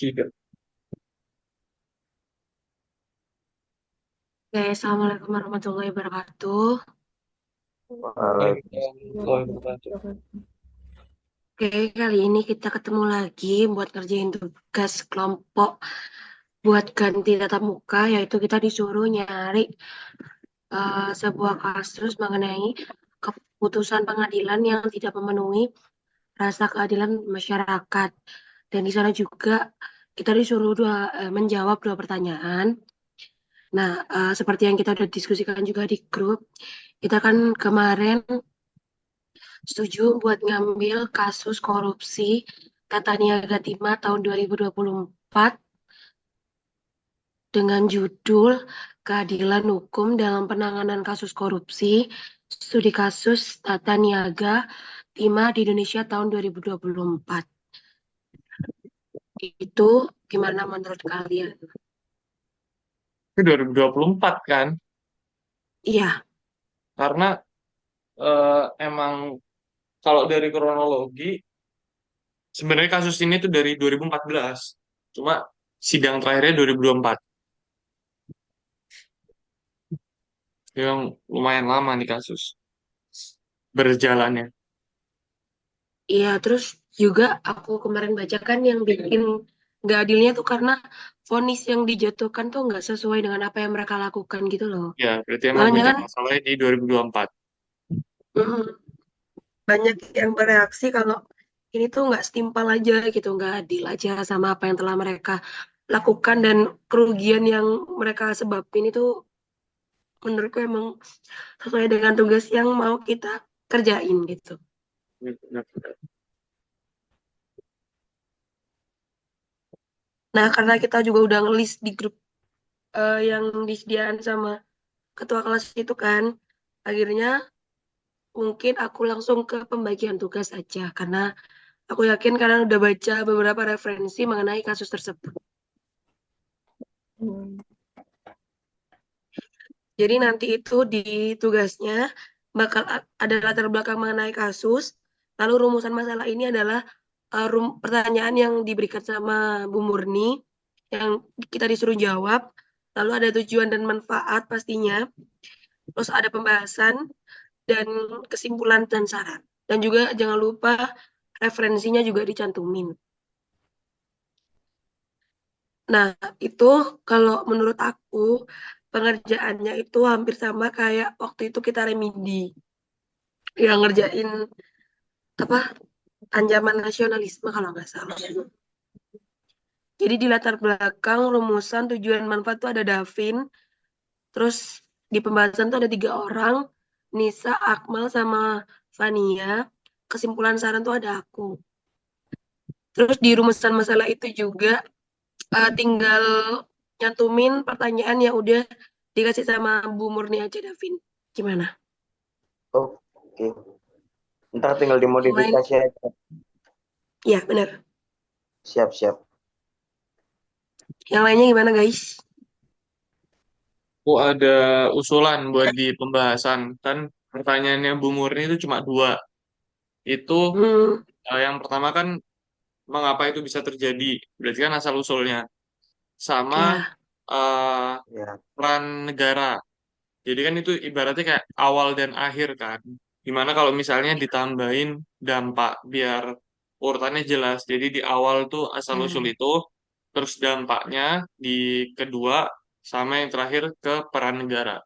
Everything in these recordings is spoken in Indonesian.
Tidak. Oke, Assalamualaikum warahmatullahi wabarakatuh. Waalaikumsalam warahmatullahi Oke, kali ini kita ketemu lagi buat ngerjain tugas kelompok buat ganti tatap muka, yaitu kita disuruh nyari sebuah kasus mengenai keputusan pengadilan yang tidak memenuhi rasa keadilan masyarakat. Dan di sana juga kita disuruh menjawab dua pertanyaan. Nah, seperti yang kita udah diskusikan juga di grup, kita kan kemarin setuju buat ngambil kasus korupsi Tata Niaga Timah tahun 2024 dengan judul Keadilan Hukum dalam Penanganan Kasus Korupsi, Studi Kasus Tata Niaga Timah di Indonesia tahun 2024. Itu gimana menurut kalian? Itu 2024 kan? Iya, Karena emang kalau dari kronologi sebenarnya kasus ini tuh dari 2014. Cuma sidang terakhirnya 2024. Yang lumayan lama nih kasus berjalannya. iya. Terus juga aku kemarin baca kan yang bikin nggak adilnya tuh karena vonis yang dijatuhkan tuh nggak sesuai dengan apa yang mereka lakukan gitu loh. Ya, berarti emang Makanya puncak kan masalahnya di 2024. mm, banyak yang bereaksi kalau ini tuh nggak setimpal aja gitu, nggak adil aja sama apa yang telah mereka lakukan dan kerugian yang mereka sebabin itu menurutku emang sesuai dengan tugas yang mau kita kerjain gitu. Nah, karena kita juga udah ngelis di grup yang disediakan sama ketua kelas itu kan, akhirnya mungkin aku langsung ke pembagian tugas aja karena aku yakin karena udah baca beberapa referensi mengenai kasus tersebut. Jadi nanti itu di tugasnya bakal ada latar belakang mengenai kasus, lalu rumusan masalah ini adalah pertanyaan yang diberikan sama Bu Murni yang kita disuruh jawab, lalu ada tujuan dan manfaat pastinya, terus ada pembahasan dan kesimpulan dan saran. Dan juga jangan lupa referensinya juga dicantumin. Nah, itu kalau menurut aku pengerjaannya itu hampir sama kayak waktu itu kita remedi yang ngerjain apa ancaman nasionalisme kalau nggak salah. Jadi di latar belakang rumusan tujuan manfaat tuh ada Davin, terus di pembahasan tuh ada 3 orang, Nisa, Akmal, sama Fania. Kesimpulan saran tuh ada aku. Terus di rumusan masalah itu juga tinggal nyantumin pertanyaan yang udah dikasih sama Bu Murni aja Davin. Gimana? Oke, ntar tinggal Yang lain, dimodifikasi aja. ya benar. Siap-siap. Yang lainnya gimana guys? Aku ada usulan buat di pembahasan. Kan pertanyaannya Bu Murni itu cuma dua. Itu Hmm, yang pertama kan mengapa itu bisa terjadi? Berarti kan asal usulnya. Sama ya. eh, Ya. peran negara. Jadi kan itu ibaratnya kayak awal dan akhir kan. Gimana kalau misalnya ditambahin dampak biar urutannya jelas. Jadi di awal tuh asal usul Hmm, itu, terus dampaknya di kedua, sama yang terakhir ke peran negara.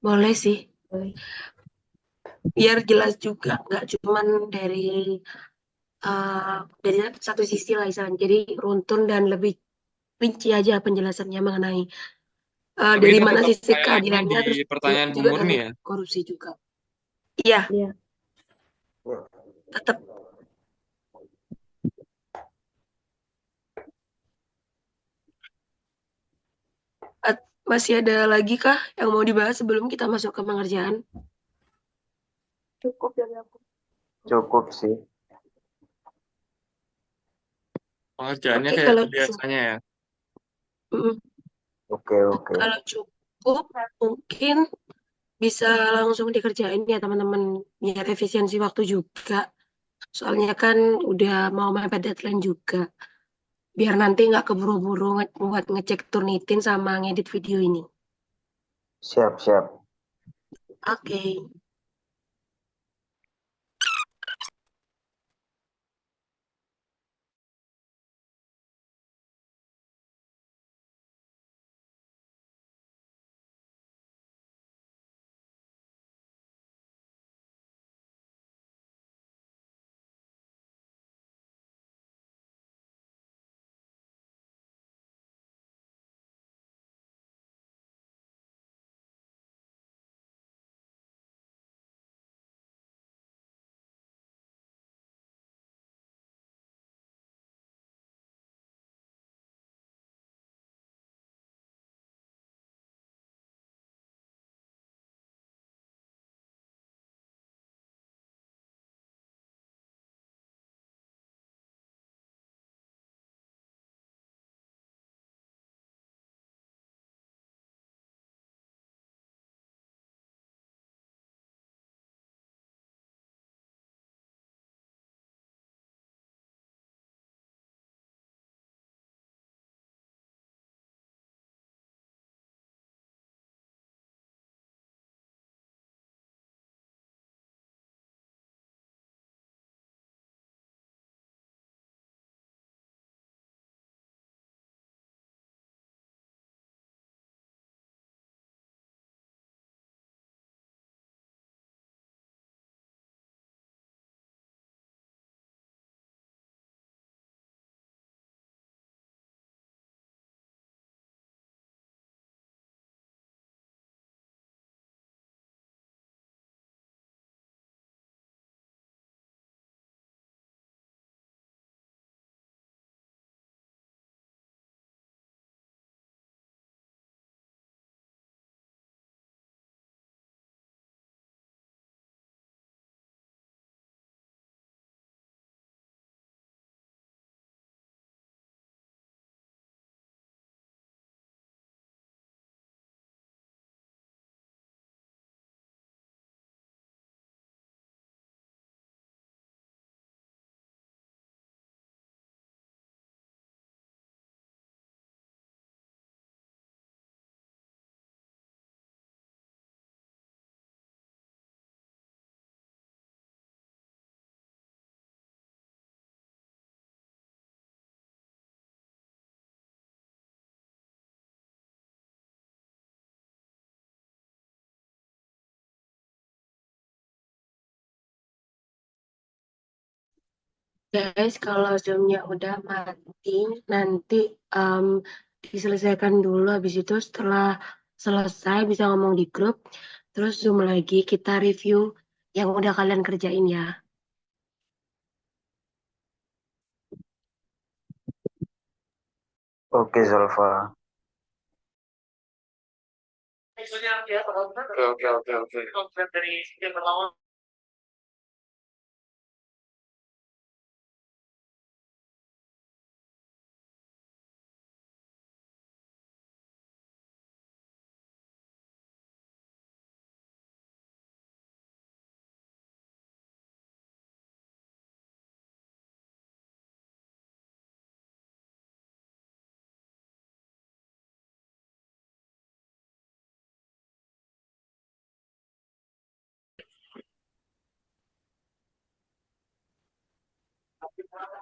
boleh sih. Biar jelas juga, nggak cuman dari satu sisi lah, Isan. Jadi runtun dan lebih rinci aja penjelasannya mengenai Tapi dari kita mana tetap sisi highlightnya keadilannya, di terus pertanyaan Bu juga Murni dari ya. korupsi juga. Iya, tetap. Masih ada lagi kah yang mau dibahas sebelum kita masuk ke pengerjaan? Cukup dari aku. Cukup sih. Pengerjaannya Oke, kayak kalau biasanya ya. mm, Oke, oke. kalau cukup mungkin bisa langsung dikerjain ya teman-teman biar efisiensi waktu juga. Soalnya kan udah mau mepet deadline juga. Biar nanti nggak keburu-buru buat ngecek Turnitin sama ngedit video ini. Siap, siap. Oke. Guys, kalau Zoom-nya udah mati, nanti em, diselesaikan dulu. Habis itu setelah selesai bisa ngomong di grup, terus Zoom lagi kita review yang udah kalian kerjain ya. Oke, Zalfa. Oke, oke, oke, oke.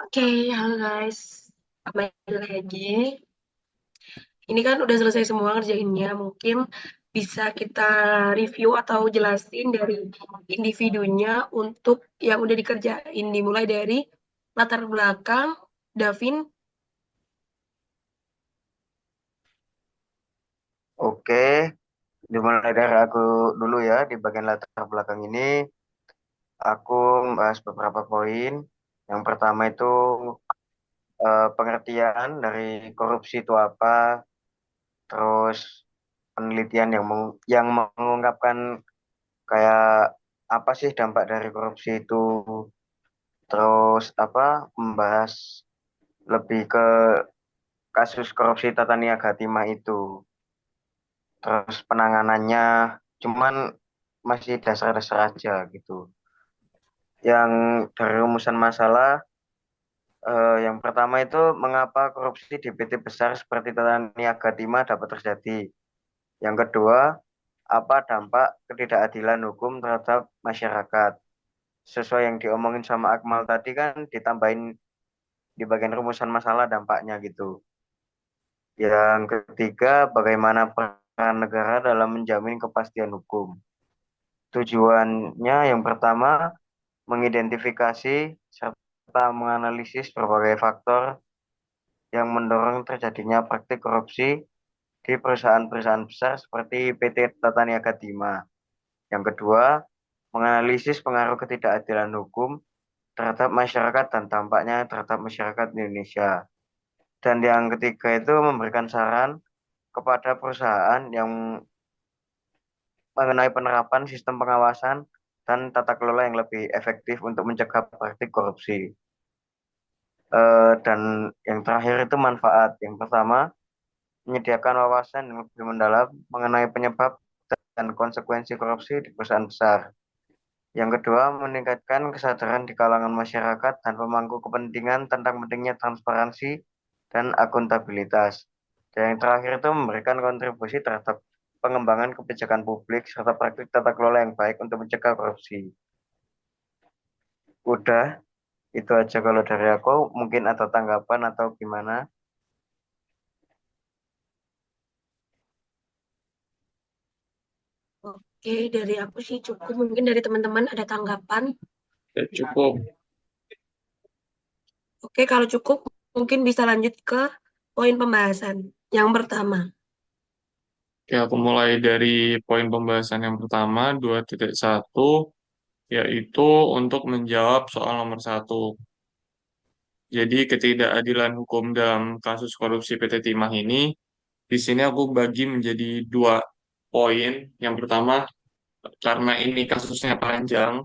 Oke, halo guys. Kembali lagi. Ini kan udah selesai semua ngerjainnya. Mungkin bisa kita review atau jelasin dari individunya untuk yang udah dikerjain. Dimulai dari latar belakang, Davin. Oke, dimulai dari aku dulu ya. Di bagian latar belakang ini, aku membahas beberapa poin. Yang pertama itu pengertian dari korupsi itu apa, terus penelitian yang mengungkapkan kayak apa sih dampak dari korupsi itu, terus apa membahas lebih ke kasus korupsi Tata Niaga Timah itu, terus penanganannya, cuman masih dasar-dasar aja gitu. Yang dari rumusan masalah, yang pertama itu mengapa korupsi di PT besar seperti Tata Niaga Timah dapat terjadi. Yang kedua, apa dampak ketidakadilan hukum terhadap masyarakat. Sesuai yang diomongin sama Akmal tadi kan ditambahin di bagian rumusan masalah dampaknya gitu. Yang ketiga, bagaimana peran negara dalam menjamin kepastian hukum. Tujuannya yang pertama, mengidentifikasi serta menganalisis berbagai faktor yang mendorong terjadinya praktik korupsi di perusahaan-perusahaan besar seperti PT Tata Niaga Timah. Yang kedua, menganalisis pengaruh ketidakadilan hukum terhadap masyarakat dan dampaknya terhadap masyarakat Indonesia. Dan yang ketiga itu memberikan saran kepada perusahaan yang mengenai penerapan sistem pengawasan dan tata kelola yang lebih efektif untuk mencegah praktik korupsi. Dan yang terakhir itu manfaat. Yang pertama, menyediakan wawasan yang lebih mendalam mengenai penyebab dan konsekuensi korupsi di perusahaan besar. Yang kedua, meningkatkan kesadaran di kalangan masyarakat dan pemangku kepentingan tentang pentingnya transparansi dan akuntabilitas. Dan yang terakhir itu memberikan kontribusi terhadap pengembangan kebijakan publik serta praktik tata kelola yang baik untuk mencegah korupsi. Udah, itu aja kalau dari aku. Mungkin ada tanggapan atau gimana? Oke, dari aku sih cukup. Mungkin dari teman-teman ada tanggapan. Ya, cukup. Oke, kalau cukup mungkin bisa lanjut ke poin pembahasan yang pertama. Oke, aku mulai dari poin pembahasan yang pertama, 2.1, yaitu untuk menjawab soal nomor satu. Jadi ketidakadilan hukum dalam kasus korupsi PT Timah ini, di sini aku bagi menjadi dua poin. Yang pertama, karena ini kasusnya panjang,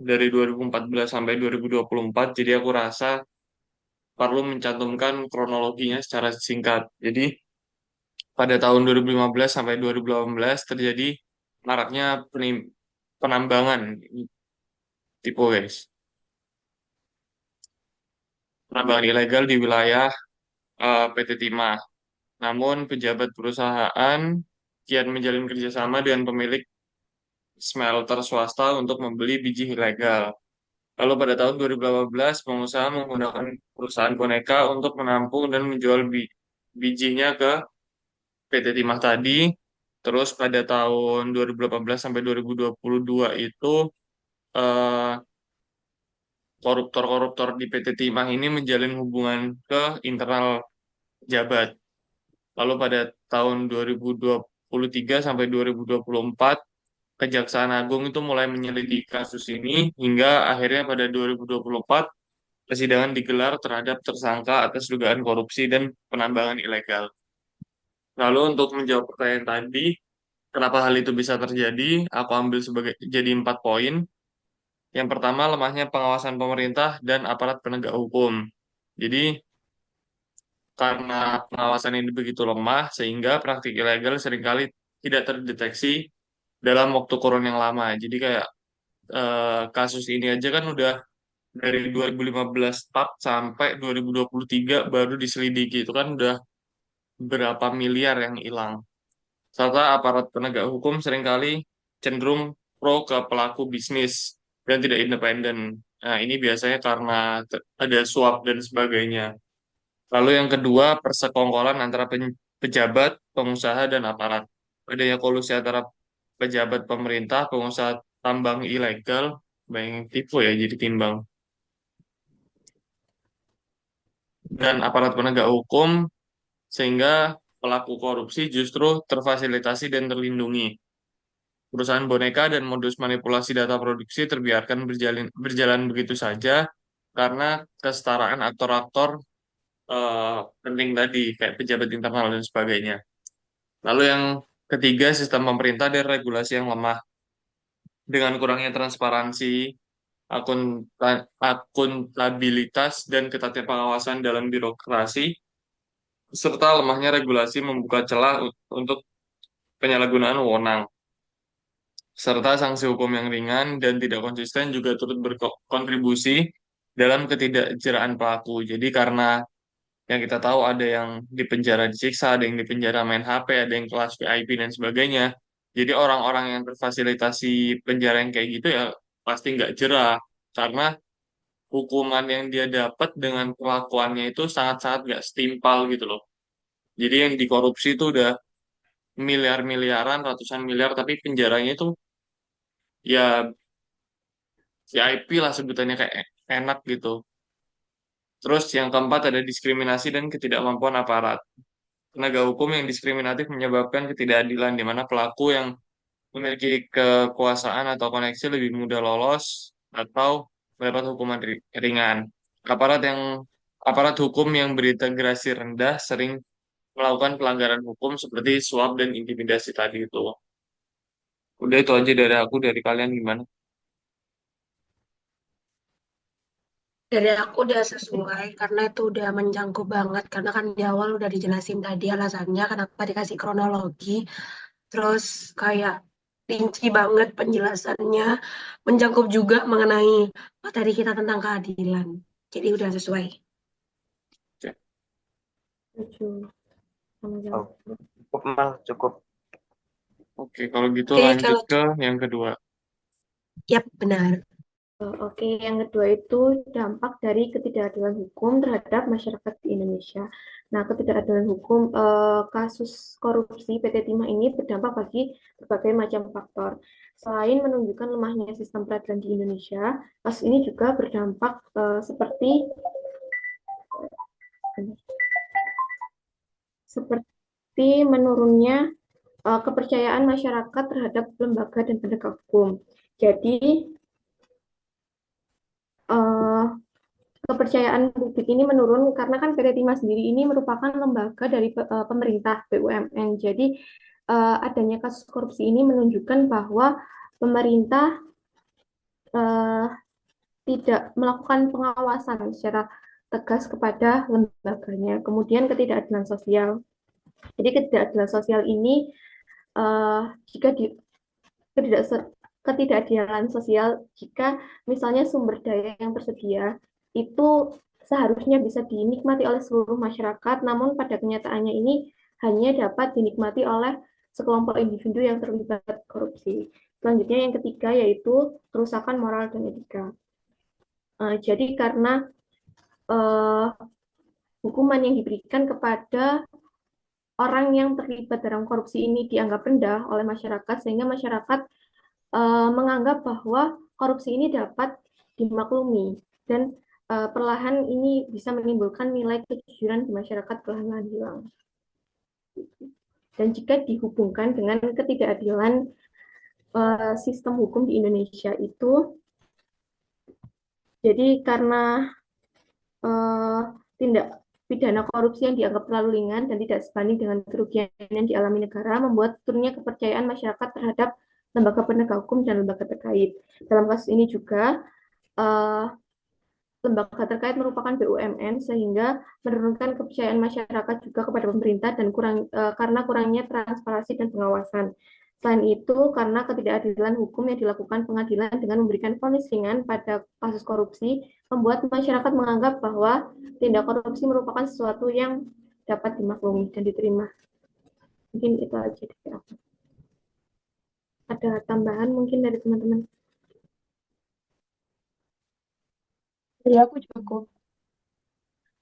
dari 2014 sampai 2024, jadi aku rasa perlu mencantumkan kronologinya secara singkat. Jadi, pada tahun 2015 sampai 2018 terjadi maraknya penambangan tipe guys. Penambangan ilegal di wilayah PT Timah. Namun pejabat perusahaan kian menjalin kerjasama dengan pemilik smelter swasta untuk membeli biji ilegal. Lalu pada tahun 2018, pengusaha menggunakan perusahaan boneka untuk menampung dan menjual bijinya ke PT Timah tadi. Terus pada tahun 2018 sampai 2022 itu eh, koruptor-koruptor di PT Timah ini menjalin hubungan ke internal pejabat. Lalu pada tahun 2023 sampai 2024, Kejaksaan Agung itu mulai menyelidiki kasus ini hingga akhirnya pada 2024 persidangan digelar terhadap tersangka atas dugaan korupsi dan penambangan ilegal. Lalu untuk menjawab pertanyaan tadi, kenapa hal itu bisa terjadi? Aku ambil sebagai jadi 4 poin. Yang pertama, lemahnya pengawasan pemerintah dan aparat penegak hukum. Jadi, karena pengawasan ini begitu lemah, sehingga praktik ilegal seringkali tidak terdeteksi dalam waktu kurun yang lama. Jadi kayak kasus ini aja kan udah dari 2015 start sampai 2023 baru diselidiki. Itu kan udah berapa miliar yang hilang. Serta aparat penegak hukum seringkali cenderung pro ke pelaku bisnis dan tidak independen. Nah, ini biasanya karena ada suap dan sebagainya. Lalu yang kedua, persekongkolan antara pejabat, pengusaha, dan aparat. Adanya kolusi antara pejabat pemerintah, pengusaha tambang ilegal, banyak tipu ya jadi timbang, dan aparat penegak hukum, sehingga pelaku korupsi justru terfasilitasi dan terlindungi. Perusahaan boneka dan modus manipulasi data produksi terbiarkan berjalan begitu saja karena kesetaraan aktor-aktor penting tadi, kayak pejabat internal dan sebagainya. Lalu yang ketiga, sistem pemerintah dan regulasi yang lemah. Dengan kurangnya transparansi, akuntabilitas, dan ketatnya pengawasan dalam birokrasi, serta lemahnya regulasi membuka celah untuk penyalahgunaan wewenang. serta sanksi hukum yang ringan dan tidak konsisten juga turut berkontribusi dalam ketidakjeraan pelaku. Jadi karena yang kita tahu ada yang di penjara disiksa, ada yang di penjara main HP, ada yang kelas VIP dan sebagainya. Jadi orang-orang yang terfasilitasi penjara yang kayak gitu ya pasti nggak jerah karena hukuman yang dia dapat dengan perlakuannya itu sangat-sangat nggak setimpal gitu loh. Jadi yang dikorupsi itu udah miliar-miliaran, ratusan miliar, tapi penjaranya itu ya VIP lah sebutannya kayak enak gitu. Terus yang keempat ada diskriminasi dan ketidakmampuan aparat. Penegak hukum yang diskriminatif menyebabkan ketidakadilan di mana pelaku yang memiliki kekuasaan atau koneksi lebih mudah lolos atau mendapat hukuman ringan. Aparat yang aparat hukum yang berintegrasi rendah sering melakukan pelanggaran hukum seperti suap dan intimidasi tadi itu. Udah itu aja dari aku, dari kalian gimana? Dari aku udah sesuai karena itu udah menjangkau banget karena kan di awal udah dijelasin tadi alasannya kenapa dikasih kronologi terus kayak rinci banget penjelasannya menjangkau juga mengenai materi kita tentang keadilan. Jadi udah sesuai. Oke, Setuju sama Oh, jawaban. cukup mal, cukup. Oke, kalau gitu Oke, lanjut kalau ke yang kedua. yap benar. Oke, yang kedua itu dampak dari ketidakadilan hukum terhadap masyarakat di Indonesia. Nah, ketidakadilan hukum kasus korupsi PT Timah ini berdampak bagi berbagai macam faktor. Selain menunjukkan lemahnya sistem peradilan di Indonesia, kasus ini juga berdampak seperti menurunnya kepercayaan masyarakat terhadap lembaga dan penegak hukum. Jadi, eh, kepercayaan publik ini menurun karena kan PT Timah sendiri ini merupakan lembaga dari pemerintah BUMN. Jadi adanya kasus korupsi ini menunjukkan bahwa pemerintah eh, tidak melakukan pengawasan secara tegas kepada lembaganya. Kemudian ketidakadilan sosial. Jadi ketidakadilan sosial ini jika ketidak ketidakadilan sosial jika misalnya sumber daya yang tersedia itu seharusnya bisa dinikmati oleh seluruh masyarakat, namun pada kenyataannya ini hanya dapat dinikmati oleh sekelompok individu yang terlibat korupsi. Selanjutnya yang ketiga yaitu kerusakan moral dan etika. Jadi karena uh, hukuman yang diberikan kepada orang yang terlibat dalam korupsi ini dianggap rendah oleh masyarakat, sehingga masyarakat menganggap bahwa korupsi ini dapat dimaklumi dan perlahan ini bisa menimbulkan nilai kejujuran di masyarakat perlahan-lahan hilang. Dan jika dihubungkan dengan ketidakadilan sistem hukum di Indonesia itu, jadi karena tindak pidana korupsi yang dianggap terlalu ringan dan tidak sebanding dengan kerugian yang dialami negara, membuat turunnya kepercayaan masyarakat terhadap lembaga penegak hukum dan lembaga terkait. Dalam kasus ini juga, lembaga terkait merupakan BUMN sehingga menurunkan kepercayaan masyarakat juga kepada pemerintah dan karena kurangnya transparansi dan pengawasan. Selain itu, karena ketidakadilan hukum yang dilakukan pengadilan dengan memberikan vonis ringan pada kasus korupsi, membuat masyarakat menganggap bahwa tindak korupsi merupakan sesuatu yang dapat dimaklumi dan diterima. Mungkin itu aja dari aku. Ada tambahan mungkin dari teman-teman? Dari aku cukup.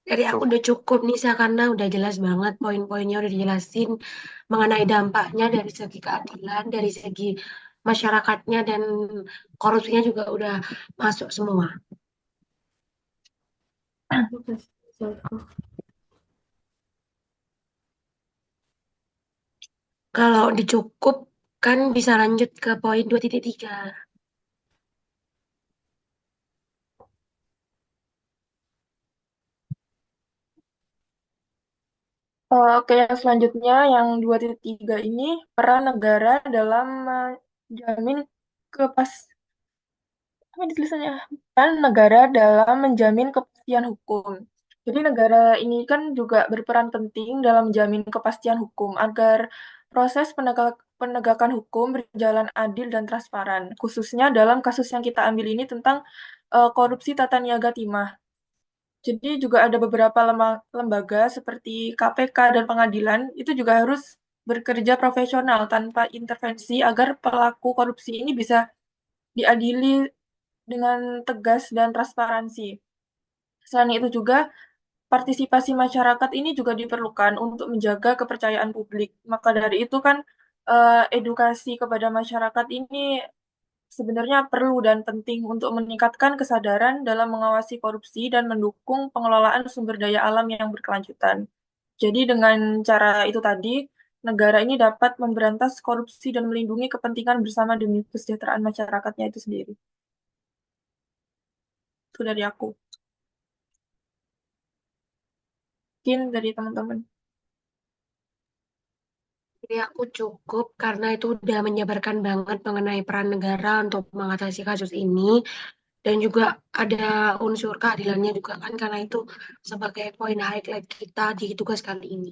Dari aku udah cukup nih, karena udah jelas banget poin-poinnya udah dijelasin mengenai dampaknya dari segi keadilan, dari segi masyarakatnya dan korupsinya juga udah masuk semua. Kalau dicukup kan bisa lanjut ke poin 2.3. Oke, selanjutnya yang 2.3 ini peran negara dalam menjamin kepas apa di tulisannya? Peran negara dalam menjamin kepastian hukum. Jadi negara ini kan juga berperan penting dalam menjamin kepastian hukum agar proses penegakan hukum berjalan adil dan transparan, khususnya dalam kasus yang kita ambil ini tentang korupsi tata niaga timah. Jadi juga ada beberapa lembaga seperti KPK dan pengadilan itu juga harus bekerja profesional tanpa intervensi agar pelaku korupsi ini bisa diadili dengan tegas dan transparansi. Selain itu juga partisipasi masyarakat ini juga diperlukan untuk menjaga kepercayaan publik. Maka dari itu kan edukasi kepada masyarakat ini sebenarnya perlu dan penting untuk meningkatkan kesadaran dalam mengawasi korupsi dan mendukung pengelolaan sumber daya alam yang berkelanjutan. Jadi dengan cara itu tadi, negara ini dapat memberantas korupsi dan melindungi kepentingan bersama demi kesejahteraan masyarakatnya itu sendiri. Itu dari aku. Mungkin dari teman-teman. Jadi aku cukup karena itu udah menjabarkan banget mengenai peran negara untuk mengatasi kasus ini dan juga ada unsur keadilannya juga kan karena itu sebagai poin highlight kita di tugas kali ini.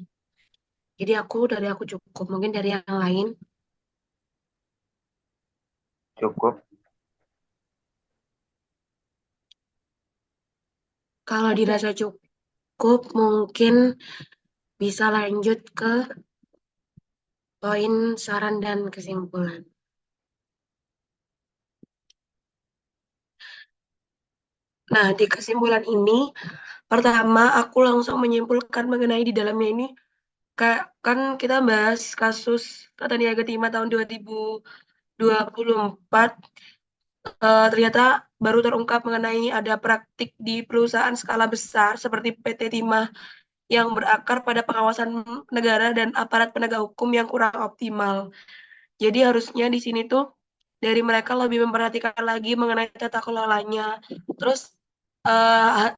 Jadi dari aku cukup. Mungkin dari yang lain, Cukup. kalau dirasa cukup mungkin bisa lanjut ke poin saran dan kesimpulan. Nah, di kesimpulan ini, pertama aku langsung menyimpulkan mengenai di dalamnya ini, kayak kan kita bahas kasus tata niaga timah tahun 2024, ternyata baru terungkap mengenai ada praktik di perusahaan skala besar seperti PT Timah yang berakar pada pengawasan negara dan aparat penegak hukum yang kurang optimal. Jadi harusnya di sini tuh dari mereka lebih memperhatikan lagi mengenai tata kelolanya. Terus uh,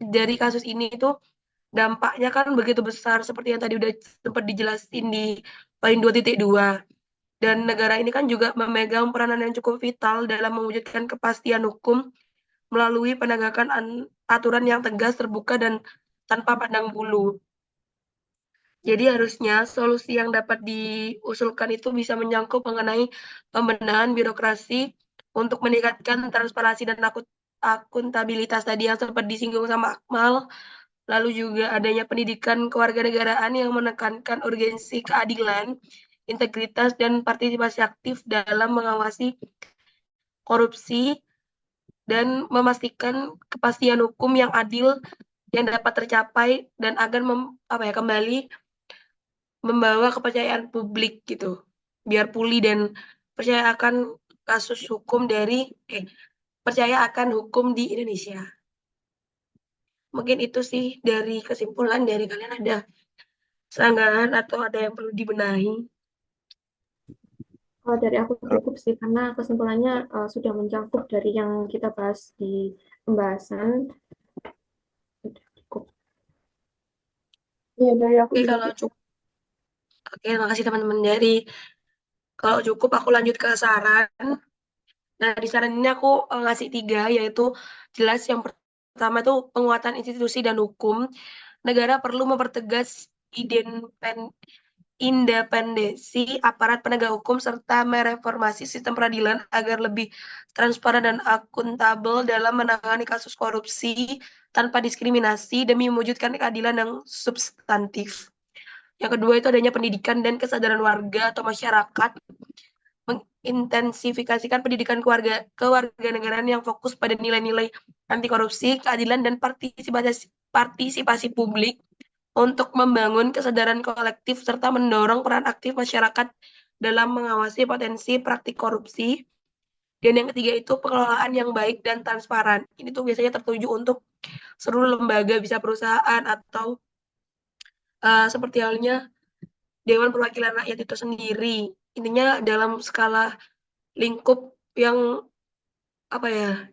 dari kasus ini tuh dampaknya kan begitu besar seperti yang tadi udah sempat dijelasin di poin 2.2. Dan negara ini kan juga memegang peranan yang cukup vital dalam mewujudkan kepastian hukum melalui penegakan aturan yang tegas, terbuka, dan tanpa pandang bulu. Jadi harusnya solusi yang dapat diusulkan itu bisa menyangkut mengenai pembenahan birokrasi untuk meningkatkan transparansi dan akuntabilitas tadi yang sempat disinggung sama Akmal. Lalu juga adanya pendidikan kewarganegaraan yang menekankan urgensi keadilan, integritas, dan partisipasi aktif dalam mengawasi korupsi dan memastikan kepastian hukum yang adil yang dapat tercapai dan agar kembali membawa kepercayaan publik gitu biar pulih dan percaya akan kasus hukum percaya akan hukum di Indonesia. Mungkin itu sih dari kesimpulan dari kalian, ada sanggahan atau ada yang perlu dibenahi. Kalau dari aku cukup sih, karena kesimpulannya sudah mencakup dari yang kita bahas di pembahasan. Sudah cukup. Iya, dari aku Oke, juga kalau cukup. cukup. Oke, makasih teman-teman. Kalau cukup aku lanjut ke saran. Nah, di saran ini aku ngasih 3, yaitu jelas yang pertama itu penguatan institusi dan hukum. Negara perlu mempertegas independensi aparat penegak hukum serta mereformasi sistem peradilan agar lebih transparan dan akuntabel dalam menangani kasus korupsi tanpa diskriminasi demi mewujudkan keadilan yang substantif. Yang kedua itu adanya pendidikan dan kesadaran warga atau masyarakat, mengintensifikasikan pendidikan kewarganegaraan yang fokus pada nilai-nilai anti korupsi, keadilan, dan partisipasi publik untuk membangun kesadaran kolektif serta mendorong peran aktif masyarakat dalam mengawasi potensi praktik korupsi. Dan yang ketiga itu pengelolaan yang baik dan transparan. Ini tuh biasanya tertuju untuk seluruh lembaga, bisa perusahaan atau seperti halnya Dewan Perwakilan Rakyat itu sendiri. Intinya dalam skala lingkup yang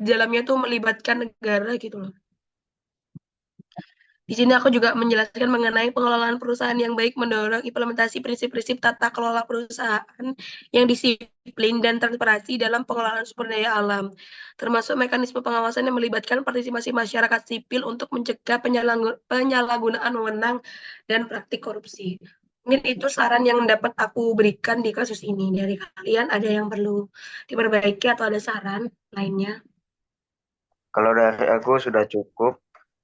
di dalamnya tuh melibatkan negara gitu loh. Di sini aku juga menjelaskan mengenai pengelolaan perusahaan yang baik mendorong implementasi prinsip-prinsip tata kelola perusahaan yang disiplin dan transparansi dalam pengelolaan sumber daya alam, termasuk mekanisme pengawasan yang melibatkan partisipasi masyarakat sipil untuk mencegah penyalahgunaan wewenang dan praktik korupsi. Mungkin itu saran yang dapat aku berikan di kasus ini. Dari kalian ada yang perlu diperbaiki atau ada saran lainnya? Kalau dari aku sudah cukup.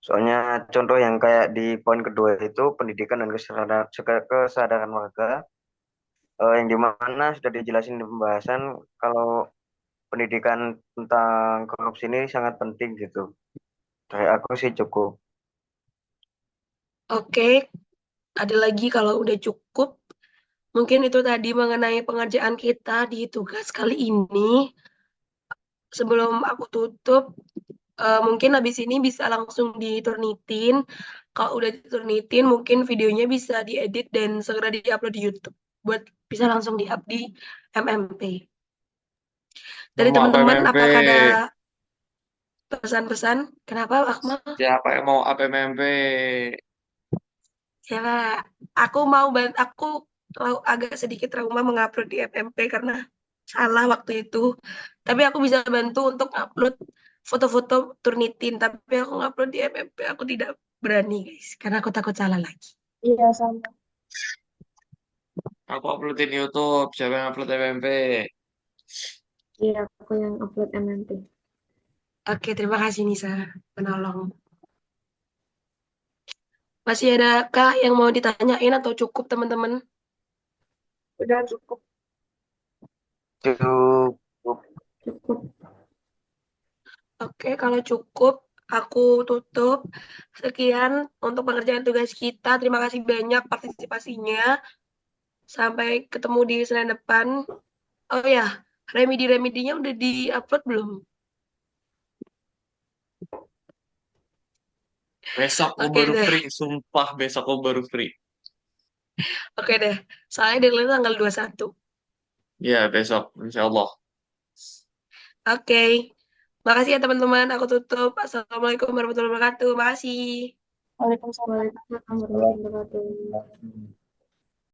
Soalnya contoh yang kayak di poin kedua itu pendidikan dan kesadaran warga, yang dimana sudah dijelasin di pembahasan kalau pendidikan tentang korupsi ini sangat penting gitu. Dari aku sih cukup. Oke, ada lagi kalau udah cukup. Mungkin itu tadi mengenai pengerjaan kita di tugas kali ini. Sebelum aku tutup, mungkin habis ini bisa langsung diturnitin. Kalau udah diturnitin, mungkin videonya bisa diedit dan segera diupload di YouTube. Buat bisa langsung di-up di MMP. Dari Mau apa teman-teman, MMP? apakah ada pesan-pesan? Kenapa, Akmal? Siapa yang mau apa MMP? Ya, aku agak sedikit trauma mengupload di FMP karena salah waktu itu. Tapi aku bisa bantu untuk upload foto-foto Turnitin, tapi aku ngupload di FMP aku tidak berani, guys, karena aku takut salah lagi. Iya, sama. Aku uploadin YouTube. Siapa yang upload MMP? Iya, aku yang upload MMP. Oke, terima kasih Nisa menolong. Masih adakah yang mau ditanyain atau cukup teman-teman? Udah cukup. Cukup. Cukup. Oke, kalau cukup, aku tutup. Sekian untuk pengerjaan tugas kita. Terima kasih banyak partisipasinya. Sampai ketemu di Senin depan. Oh ya, remedi-remedinya udah di-upload belum? Besok aku Oke baru deh, free. Sumpah besok aku baru free. oke deh. Soalnya deadline tanggal 21. Ya besok. Insya Allah. Oke. Makasih ya teman-teman. Aku tutup. Assalamualaikum warahmatullahi wabarakatuh. Makasih. Waalaikumsalam. Waalaikumsalam warahmatullahi wabarakatuh.